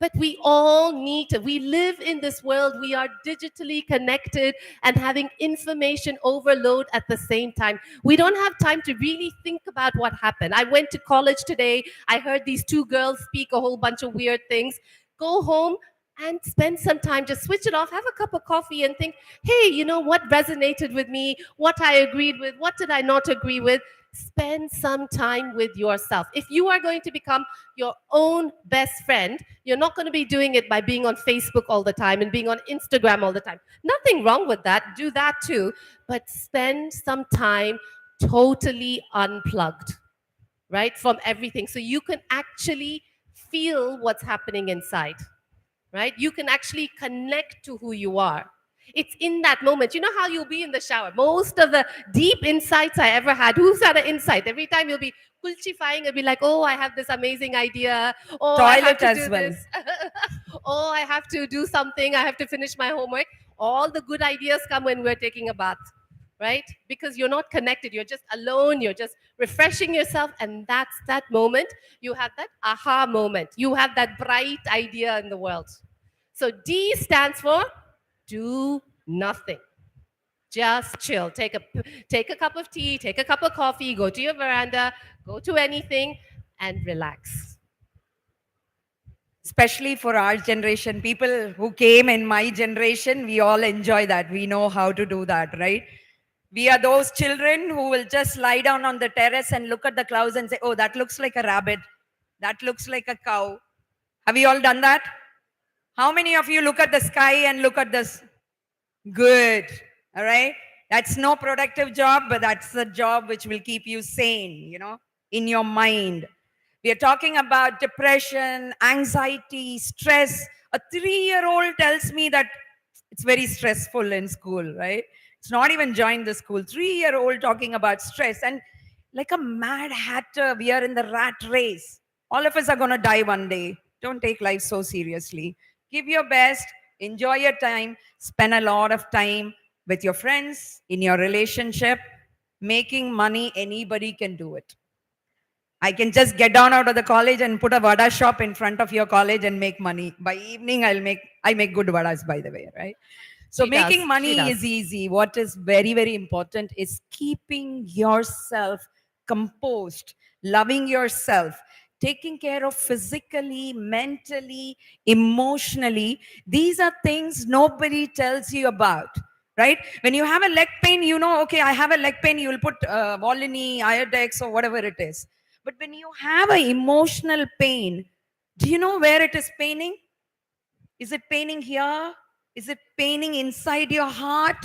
But we all need to. We live in this world. We are digitally connected and having information overload at the same time. We don't have time to really think about what happened. I went to college today. I heard these two girls speak a whole bunch of weird things. Go home and spend some time, just switch it off, have a cup of coffee and think, hey, you know what resonated with me, what I agreed with, what did I not agree with. Spend some time with yourself. If you are going to become your own best friend, you're not going to be doing it by being on Facebook all the time and being on Instagram all the time. Nothing wrong with that. Do that too. But spend some time totally unplugged, right, from everything. So you can actually feel what's happening inside, right? You can actually connect to who you are. It's in that moment. You know how you'll be in the shower. Most of the deep insights I ever had, who's had an insight? Every time you'll be kulchifying, it'll be like, oh, I have this amazing idea. Oh, I have Toilet to as do well. this. Oh, I have to do something. I have to finish my homework. All the good ideas come when we're taking a bath, right? Because you're not connected. You're just alone. You're just refreshing yourself. And that's that moment. You have that aha moment. You have that bright idea in the world. So D stands for do nothing. Just chill. Take a cup of tea, take a cup of coffee, go to your veranda, go to anything and relax. Especially for our generation, people who came in my generation, we all enjoy that. We know how to do that, right? We are those children who will just lie down on the terrace and look at the clouds and say, oh, that looks like a rabbit. That looks like a cow. Have you all done that? How many of you look at the sky and look at this? Good. All right. That's no productive job, but that's the job which will keep you sane, in your mind. We are talking about depression, anxiety, stress. A 3-year-old tells me that it's very stressful in school, right? It's not even joined the school. 3-year-old talking about stress. And like a mad hatter, we are in the rat race. All of us are going to die one day. Don't take life so seriously. Give your best. Enjoy your time. Spend a lot of time with your friends, in your relationship. Making money, anybody can do it. I can just get down out of the college and put a vada shop in front of your college and make money. By evening, I make good vadas, by the way, right? So making money is easy. What is very, very important is keeping yourself composed, loving yourself, taking care of physically, mentally, emotionally. These are things nobody tells you about. Right? When you have a leg pain, okay, I have a leg pain, you will put Volini, Iodex or whatever it is. But when you have an emotional pain, do you know where it is paining? Is it paining here? Is it paining inside your heart?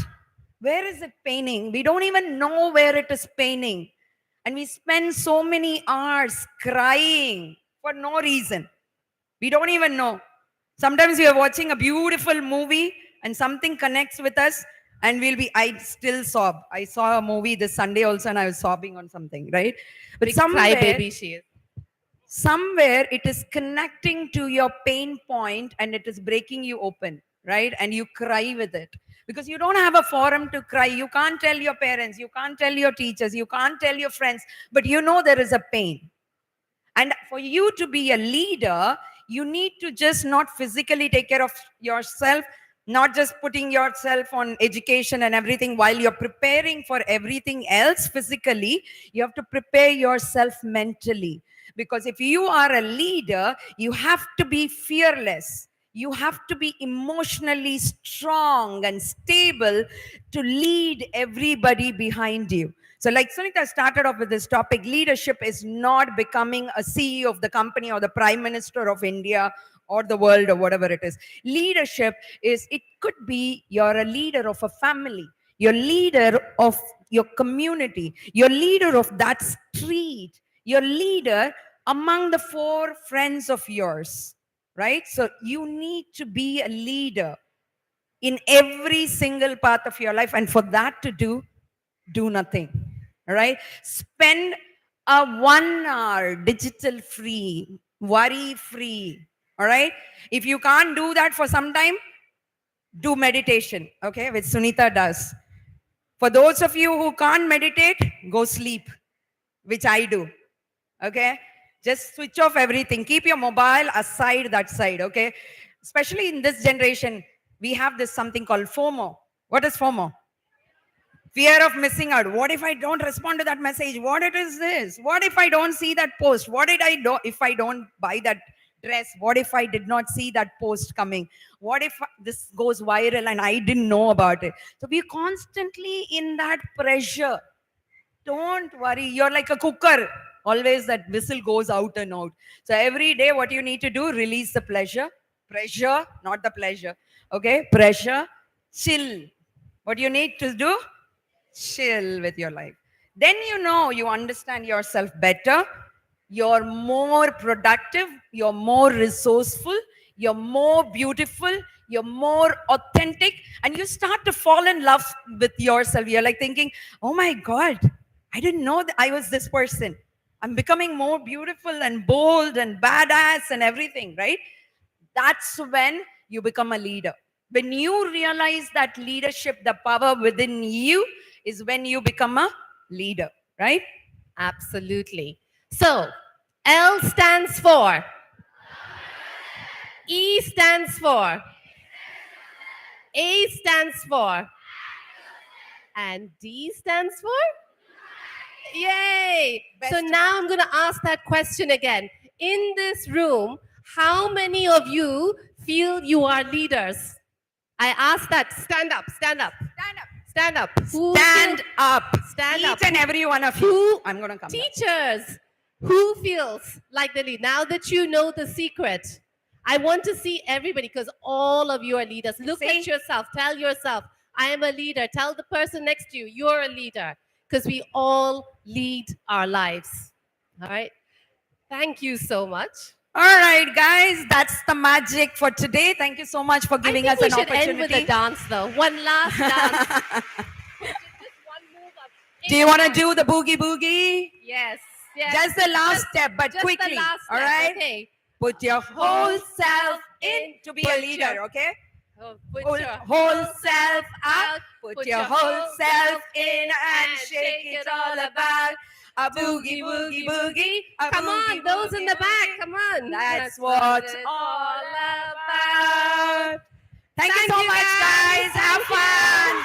Where is it paining? We don't even know where it is paining. And we spend so many hours crying for no reason. We don't even know. Sometimes we are watching a beautiful movie and something connects with us and I still sob. I saw a movie this Sunday also and I was sobbing on something, right? But Crybaby she is. Somewhere it is connecting to your pain point and it is breaking you open, right? And you cry with it. Because you don't have a forum to cry. You can't tell your parents, you can't tell your teachers, you can't tell your friends, but there is a pain. And for you to be a leader, you need to just not physically take care of yourself, not just putting yourself on education and everything while you're preparing for everything else physically. You have to prepare yourself mentally. Because if you are a leader, you have to be fearless. You have to be emotionally strong and stable to lead everybody behind you. So, like Sunita started off with this topic, leadership is not becoming a CEO of the company or the Prime Minister of India or the world or whatever it is. Leadership is, it could be you're a leader of a family, you're leader of your community, you're leader of that street, you're leader among the four friends of yours, right? So you need to be a leader in every single part of your life. And for that to do nothing, all right? Spend a 1 hour digital free, worry free, all right? If you can't do that for some time, do meditation, okay, which Sunita does. For those of you who can't meditate, go sleep, which I do, okay? Just switch off everything. Keep your mobile aside that side, okay? Especially in this generation, we have this something called FOMO. What is FOMO? Fear of missing out. What if I don't respond to that message? What it is this? What if I don't see that post? What did I do if I don't buy that dress? What if I did not see that post coming? What if this goes viral and I didn't know about it? So we're constantly in that pressure. Don't worry. You're like a cooker. Always that whistle goes out and out. So every day what you need to do, release the pleasure. Pressure, not the pleasure. Okay? Pressure. Chill. What you need to do? Chill with your life. Then you understand yourself better. You're more productive. You're more resourceful. You're more beautiful. You're more authentic. And you start to fall in love with yourself. You're like thinking, oh my God, I didn't know that I was this person. I'm becoming more beautiful and bold and badass and everything, right? That's when you become a leader. When you realize that leadership, the power within you, is when you become a leader, right? Absolutely. So, L stands for, E stands for, A stands for, and D stands for? Yay! So now I'm going to ask that question again. In this room, how many of you feel you are leaders? I asked that. Stand up, stand up. Stand up. Stand up. Who Stand feels- up. Stand Each up. and every one of you. Who- I'm going to come back. Teachers, who feels like the lead? Now that you know the secret, I want to see everybody because all of you are leaders. Look See? at yourself. Tell yourself, I am a leader. Tell the person next to you, you're a leader. Because we all lead our lives. All right? Thank you so much. All right, guys, that's the magic for today. Thank you so much for giving I us think an we should opportunity. end with a dance, though. One last dance. Just one move up. Do you want to do the boogie boogie? Yes. Yes. Just the last step, but just quickly. The last all step, right? Okay. Put your whole self in to be a leader, okay? Put Put your whole self out. Put your whole self in and shake it all about. A boogie, boogie, boogie. A Come on, boogie, those boogie, in the back. boogie. Come on. That's what it's all about. Thank you so you, much, guys. Have fun.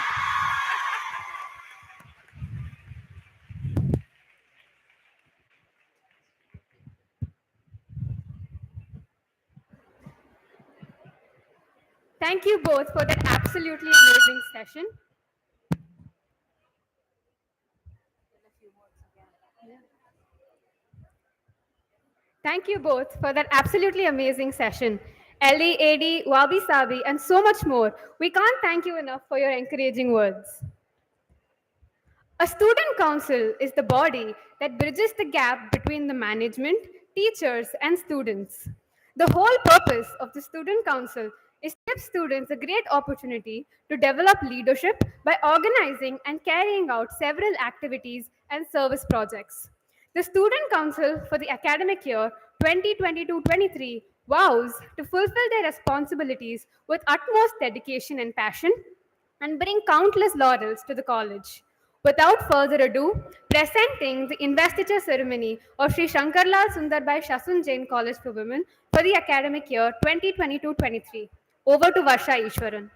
Thank you both for that absolutely amazing session. Thank you both for that absolutely amazing session. Ellie, Adi, Wabi Sabi, and so much more. We can't thank you enough for your encouraging words. A student council is the body that bridges the gap between the management, teachers, and students. The whole purpose of the student council is to give students a great opportunity to develop leadership by organizing and carrying out several activities and service projects. The Student Council for the academic year 2022-23 vows to fulfill their responsibilities with utmost dedication and passion and bring countless laurels to the college. Without further ado, presenting the investiture ceremony of Sri Shankarlal Sundarbai Shasun Jain College for Women for the academic year 2022-23. Over to Varsha Ishwaran.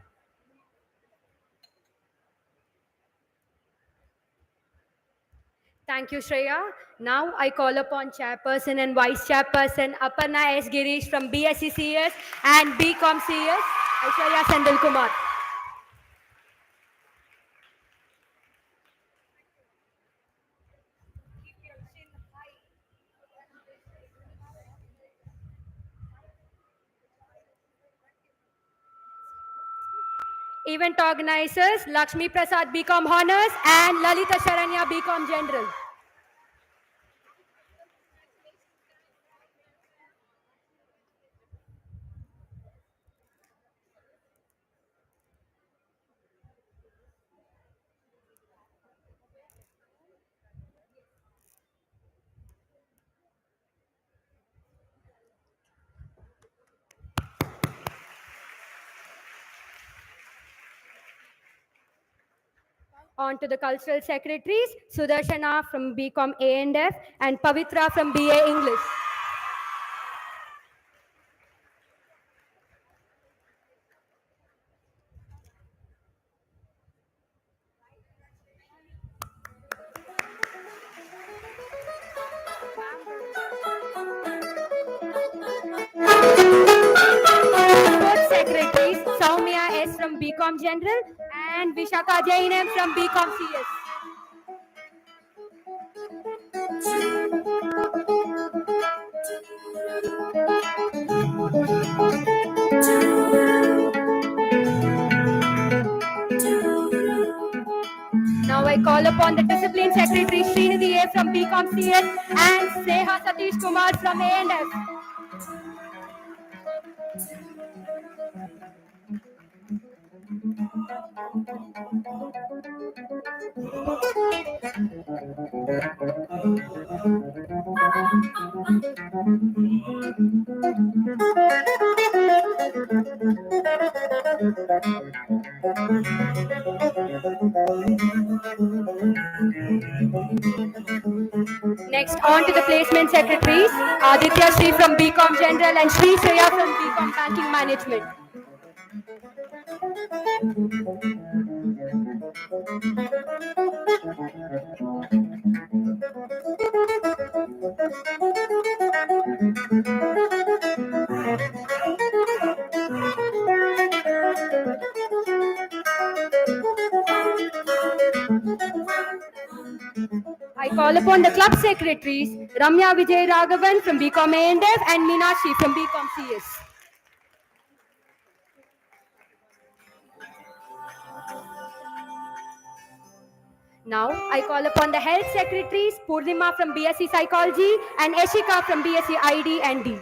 Thank you, Shreya. Now I call upon Chairperson and Vice Chairperson Aparna S. Girish from BSc CS and BCom CS, Aishwarya Sandal Kumar. Event organizers Lakshmi Prasad BCom Honors and Lalita Sharanya BCom General. On to the cultural secretaries, Sudarshana from BCom A&F and Pavitra from BA English. Sports secretaries, Soumya S from BCom General and Vishaka Jainam from BCom CS. Now I call upon the Discipline Secretary Srinidhi A from BCom CS and Sneha Satish Kumar from A&F. Next, on to the placement secretaries, Aditya Sri from BCom General and Sri Shreya from BCom Banking Management. I call upon the club secretaries, Ramya Vijay Raghavan from BCom A&F and Meenakshi from BCom CS. Now, I call upon the health secretaries, Purnima from BSc Psychology and Eshika from BSc ID and D.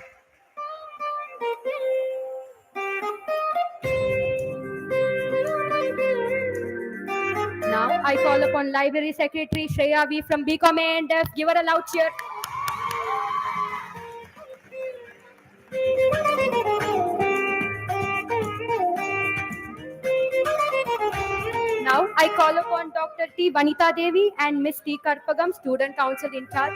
Now, I call upon library secretary Shreya V from BCom A&F. Give her a loud cheer. Now, I call upon Dr. T. Vanita Devi and Miss T. Karpagam, Student Council in charge.